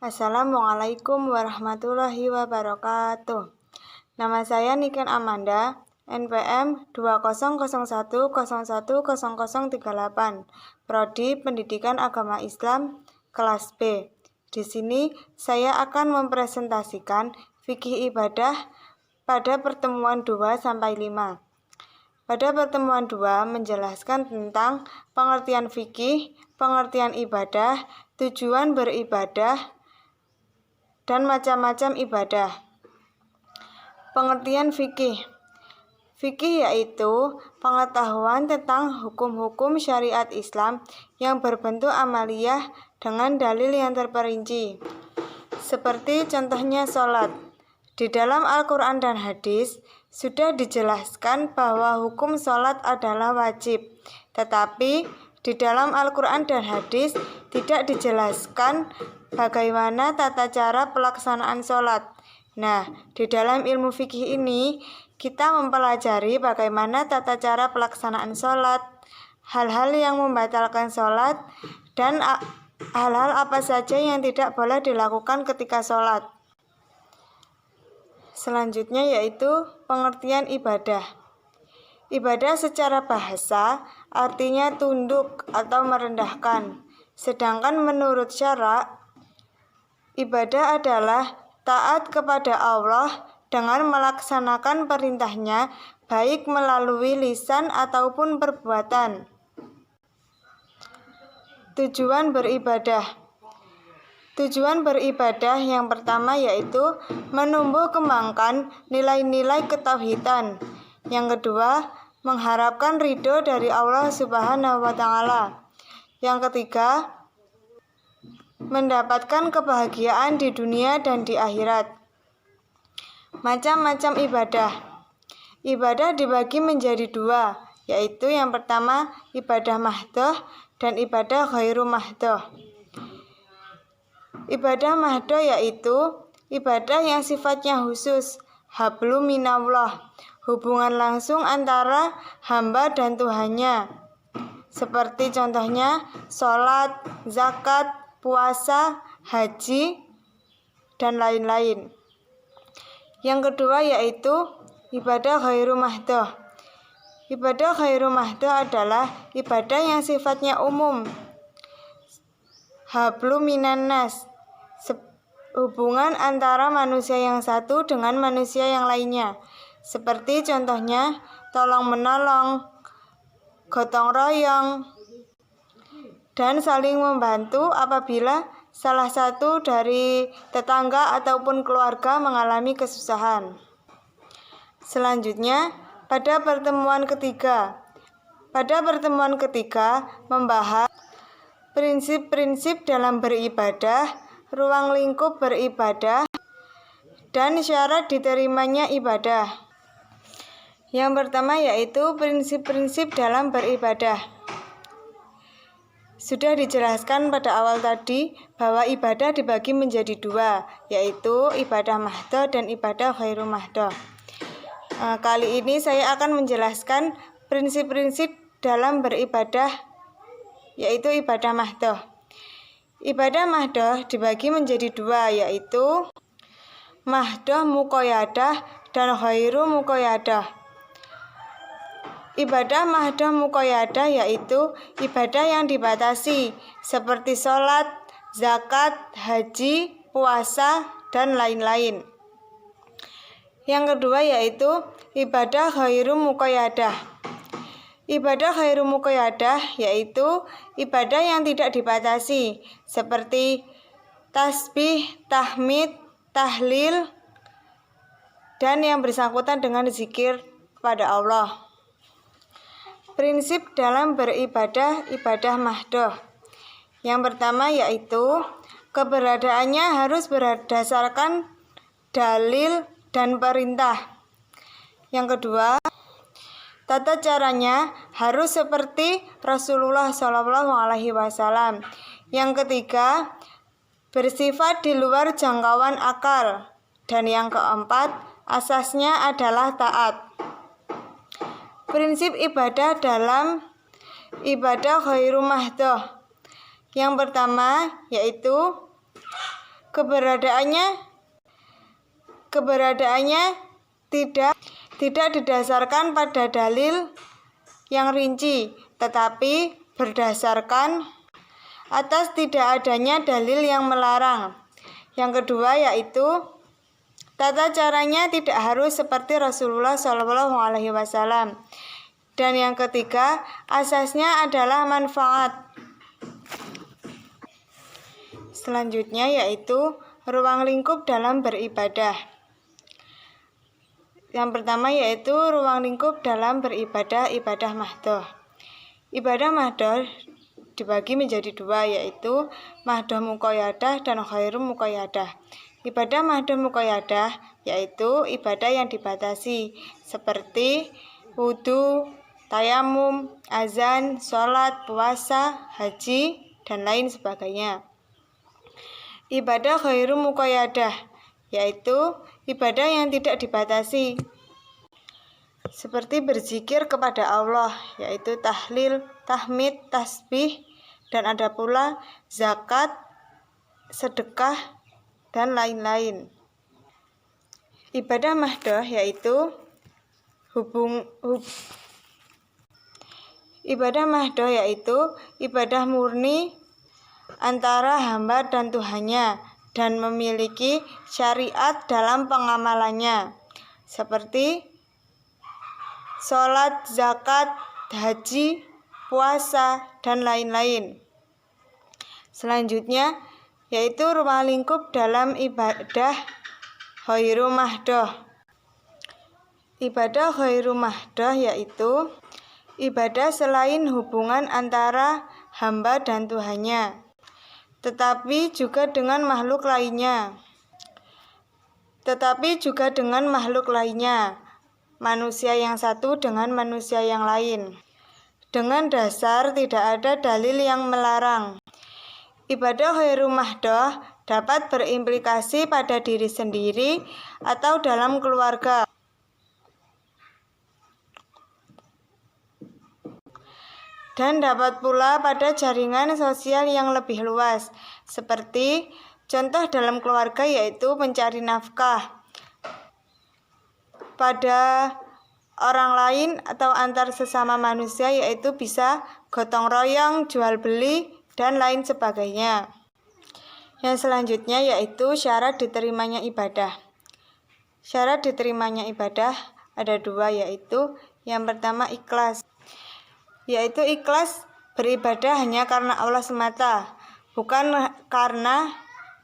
Assalamualaikum warahmatullahi wabarakatuh. Nama saya Niken Amanda, NPM 2001010038, Prodi Pendidikan Agama Islam, kelas B. Di sini saya akan mempresentasikan fikih ibadah pada pertemuan 2-5. Pada pertemuan 2 menjelaskan tentang pengertian fikih, pengertian ibadah, tujuan beribadah, dan macam-macam ibadah. Pengertian fikih. Fikih yaitu pengetahuan tentang hukum-hukum syariat Islam yang berbentuk amaliyah dengan dalil yang terperinci. Seperti contohnya sholat. Di dalam Al-Quran dan hadis sudah dijelaskan bahwa hukum sholat adalah wajib. Tetapi di dalam Al-Quran dan hadis tidak dijelaskan bagaimana tata cara pelaksanaan sholat. Nah, di dalam ilmu fikih ini kita mempelajari bagaimana tata cara pelaksanaan sholat, hal-hal yang membatalkan sholat, dan hal-hal apa saja yang tidak boleh dilakukan ketika sholat. Selanjutnya yaitu pengertian ibadah. Ibadah secara bahasa artinya tunduk atau merendahkan. Sedangkan menurut syara, ibadah adalah taat kepada Allah dengan melaksanakan perintahnya baik melalui lisan ataupun perbuatan. Tujuan beribadah. Tujuan beribadah yang pertama yaitu menumbuh kembangkan nilai-nilai ketauhidan. Yang kedua, mengharapkan ridho dari Allah Subhanahu wa Ta'ala. Yang ketiga, mendapatkan kebahagiaan di dunia dan di akhirat. Macam-macam ibadah. Ibadah dibagi menjadi dua, yaitu yang pertama ibadah mahdhah dan ibadah ghairu mahdhah. Ibadah mahdhah yaitu ibadah yang sifatnya khusus, hablum minallah, hubungan langsung antara hamba dan Tuhannya. Seperti contohnya sholat, zakat, puasa, haji, dan lain-lain. Yang kedua yaitu ibadah ghairu mahdhah. Ibadah ghairu mahdhah adalah ibadah yang sifatnya umum, hablum minannas, hubungan antara manusia yang satu dengan manusia yang lainnya. Seperti contohnya tolong-menolong, gotong royong, dan saling membantu apabila salah satu dari tetangga ataupun keluarga mengalami kesusahan. Selanjutnya, pada pertemuan ketiga membahas prinsip-prinsip dalam beribadah, ruang lingkup beribadah, dan syarat diterimanya ibadah. Yang pertama yaitu prinsip-prinsip dalam beribadah. Sudah dijelaskan pada awal tadi bahwa ibadah dibagi menjadi dua, yaitu ibadah mahdhah dan ibadah ghairu mahdhah. Kali ini saya akan menjelaskan prinsip-prinsip dalam beribadah, yaitu ibadah mahdhah. Ibadah mahdhah dibagi menjadi dua, yaitu mahdhah muqayyadah dan ghairu muqayyadah. Ibadah mahdhah muqayyadah yaitu ibadah yang dibatasi, seperti sholat, zakat, haji, puasa, dan lain-lain. Yang kedua yaitu ibadah ghairu muqayyadah. Ibadah ghairu muqayyadah yaitu ibadah yang tidak dibatasi, seperti tasbih, tahmid, tahlil, dan yang bersangkutan dengan zikir kepada Allah. Prinsip dalam beribadah ibadah mahdhah. Yang pertama yaitu keberadaannya harus berdasarkan dalil dan perintah. Yang kedua, tata caranya harus seperti Rasulullah SAW. Yang ketiga, bersifat di luar jangkauan akal. Dan yang keempat, asasnya adalah taat. Prinsip ibadah dalam ibadah ghairu mahdhah. Yang pertama yaitu Keberadaannya tidak didasarkan pada dalil yang rinci, tetapi berdasarkan atas tidak adanya dalil yang melarang. Yang kedua yaitu tata caranya tidak harus seperti Rasulullah SAW. Dan yang ketiga, asasnya adalah manfaat. Selanjutnya yaitu ruang lingkup dalam beribadah. Yang pertama yaitu ruang lingkup dalam beribadah, ibadah mahdoh. Ibadah mahdoh dibagi menjadi dua, yaitu mahdoh muqayyadah dan ghairu muqayyadah. Ibadah mahdoh muqayyadah yaitu ibadah yang dibatasi, seperti wudhu, tayamum, azan, sholat, puasa, haji, dan lain sebagainya. Ibadah ghairu muqayyadah yaitu ibadah yang tidak dibatasi, seperti berzikir kepada Allah, yaitu tahlil, tahmid, tasbih, dan ada pula zakat, sedekah, dan lain-lain. Ibadah mahdoh yaitu ibadah murni antara hamba dan Tuhannya, dan memiliki syariat dalam pengamalannya, seperti sholat, zakat, haji, puasa, dan lain-lain. Selanjutnya yaitu ruang lingkup dalam ibadah ghairu mahdoh. Ibadah ghairu mahdoh yaitu ibadah selain hubungan antara hamba dan Tuhannya, tetapi juga dengan makhluk lainnya, manusia yang satu dengan manusia yang lain, dengan dasar tidak ada dalil yang melarang. Ibadah ghairu mahdoh dapat berimplikasi pada diri sendiri atau dalam keluarga, dan dapat pula pada jaringan sosial yang lebih luas, seperti contoh dalam keluarga yaitu mencari nafkah pada orang lain atau antar sesama manusia, yaitu bisa gotong royong, jual beli, dan lain sebagainya. Yang selanjutnya yaitu syarat diterimanya ibadah. Syarat diterimanya ibadah ada dua, yaitu yang pertama ikhlas, yaitu ikhlas beribadah hanya karena Allah semata, bukan karena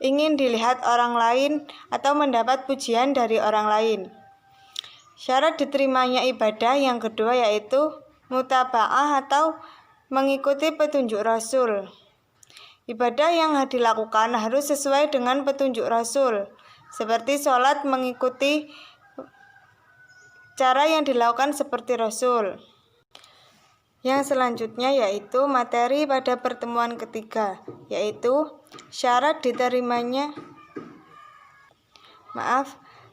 ingin dilihat orang lain atau mendapat pujian dari orang lain. Syarat diterimanya ibadah yang kedua yaitu mutaba'ah atau mengikuti petunjuk Rasul. Ibadah yang dilakukan harus sesuai dengan petunjuk Rasul, seperti sholat mengikuti cara yang dilakukan seperti Rasul. Yang selanjutnya yaitu materi pada pertemuan ketiga, yaitu syarat diterimanya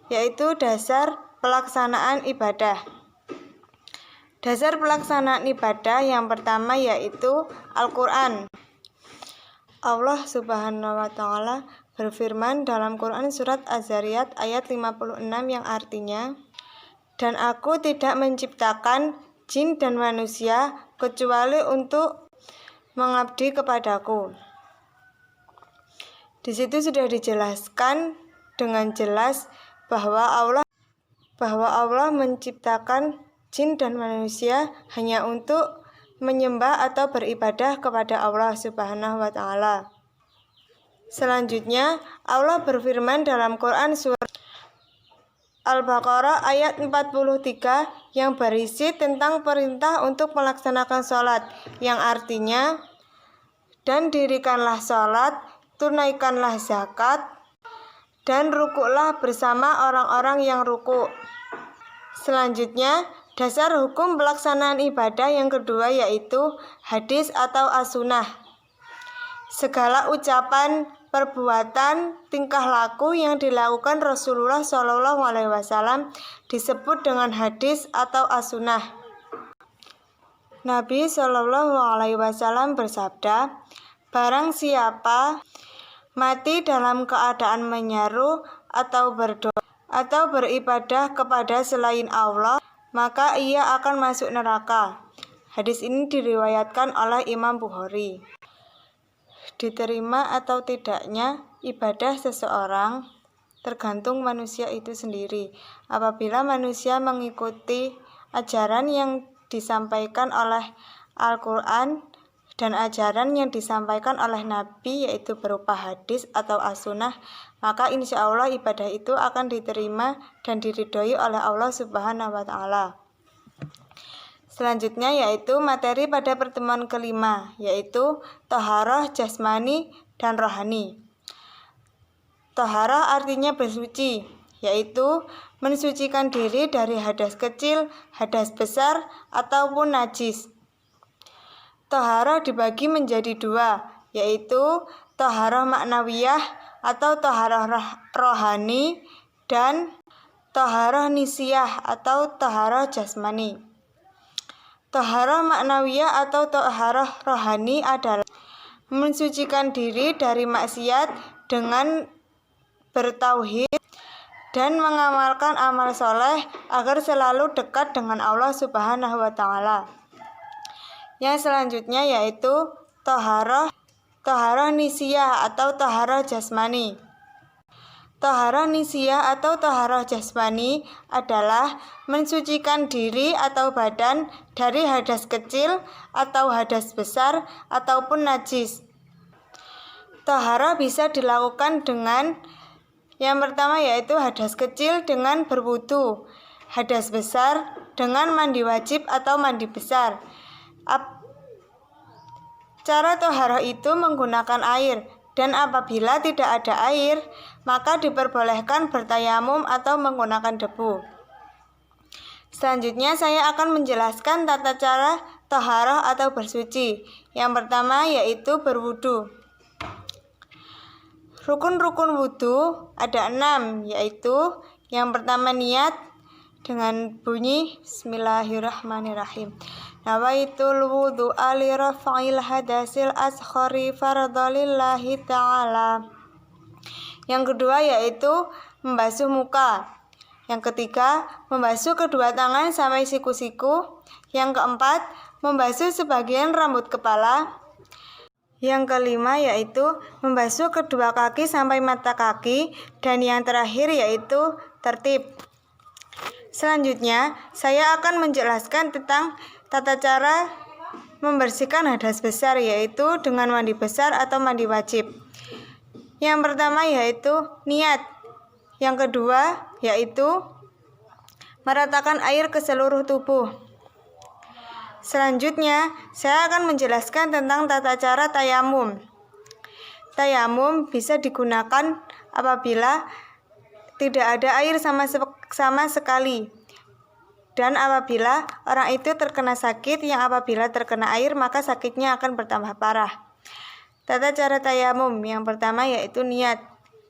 yaitu dasar pelaksanaan ibadah. Dasar pelaksanaan ibadah yang pertama yaitu Al-Quran. Allah Subhanahu wa Ta'ala berfirman dalam Quran surat Az-Zariyat ayat 56 yang artinya, "Dan aku tidak menciptakan jin dan manusia kecuali untuk mengabdi kepadaku." Di situ sudah dijelaskan dengan jelas bahwa Allah menciptakan jin dan manusia hanya untuk menyembah atau beribadah kepada Allah Subhanahu wa Ta'ala. Selanjutnya, Allah berfirman dalam Quran surat Al-Baqarah ayat 43 yang berisi tentang perintah untuk melaksanakan sholat, yang artinya, "Dan dirikanlah sholat, tunaikanlah zakat, dan rukuklah bersama orang-orang yang rukuk." Selanjutnya, dasar hukum pelaksanaan ibadah yang kedua yaitu hadis atau as-sunnah. Segala ucapan, perbuatan, tingkah laku yang dilakukan Rasulullah SAW disebut dengan hadis atau as-sunnah. Nabi SAW bersabda, "Barang siapa mati dalam keadaan menyeru atau berdoa atau beribadah kepada selain Allah, maka ia akan masuk neraka. Hadis ini diriwayatkan oleh Imam Bukhari. Diterima atau tidaknya ibadah seseorang tergantung manusia itu sendiri. Apabila manusia mengikuti ajaran yang disampaikan oleh Al-Quran dan ajaran yang disampaikan oleh Nabi, yaitu berupa hadis atau as-sunnah, maka insya Allah ibadah itu akan diterima dan diridhoi oleh Allah Subhanahu wa Ta'ala. Selanjutnya yaitu materi pada pertemuan kelima, yaitu thaharah jasmani dan rohani. Thaharah artinya bersuci, yaitu mensucikan diri dari hadas kecil, hadas besar, ataupun najis. Thaharah dibagi menjadi dua, yaitu thaharah maknawiyah atau thaharah rohani dan thaharah nisiyah atau thaharah jasmani. Thaharah maknawiyah atau thaharah rohani adalah mensucikan diri dari maksiat dengan bertauhid dan mengamalkan amal soleh agar selalu dekat dengan Allah Subhanahu wa Ta'ala. Yang selanjutnya yaitu thaharah nisiyah atau thaharah jasmani. Thaharah nisiyah atau thaharah jasmani adalah mensucikan diri atau badan dari hadas kecil atau hadas besar ataupun najis. Thaharah bisa dilakukan dengan yang pertama yaitu hadas kecil dengan berwudu, hadas besar dengan mandi wajib atau mandi besar. Cara thaharah itu menggunakan air, dan apabila tidak ada air, maka diperbolehkan bertayamum atau menggunakan debu. Selanjutnya saya akan menjelaskan tata cara thaharah atau bersuci. Yang pertama yaitu berwudu. Rukun-rukun wudu ada 6, yaitu yang pertama niat dengan bunyi Bismillahirrahmanirrahim. Nawaitul wudu'a li raf'il hadasil asghari fardhalillahi ta'ala. Yang kedua yaitu membasuh muka. Yang ketiga, membasuh kedua tangan sampai siku-siku. Yang keempat, membasuh sebagian rambut kepala. Yang kelima yaitu membasuh kedua kaki sampai mata kaki. Dan yang terakhir yaitu tertib. Selanjutnya, saya akan menjelaskan tentang tata cara membersihkan hadas besar, yaitu dengan mandi besar atau mandi wajib. Yang pertama yaitu niat. Yang kedua yaitu meratakan air ke seluruh tubuh. Selanjutnya, saya akan menjelaskan tentang tata cara tayamum. Tayamum bisa digunakan apabila tidak ada air sama sekali. Dan apabila orang itu terkena sakit, yang apabila terkena air maka sakitnya akan bertambah parah. Tata cara tayamum yang pertama yaitu niat.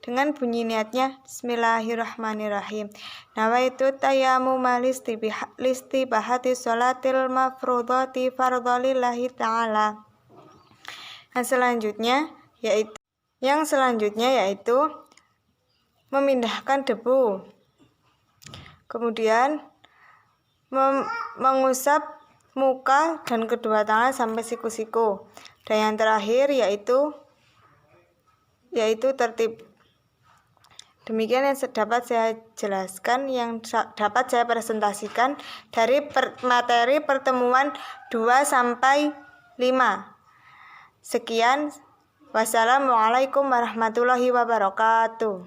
Dengan bunyi niatnya Bismillahirrahmanirrahim. Nawaitu tayamuma listibahati sholatil mafrudhati fardhalillahi ta'ala. Yang selanjutnya yaitu memindahkan debu. Kemudian mengusap muka dan kedua tangan sampai siku-siku. Dan yang terakhir yaitu tertib. Demikian yang dapat saya jelaskan, yang dapat saya presentasikan dari materi pertemuan 2 sampai 5. Sekian. Wassalamualaikum warahmatullahi wabarakatuh.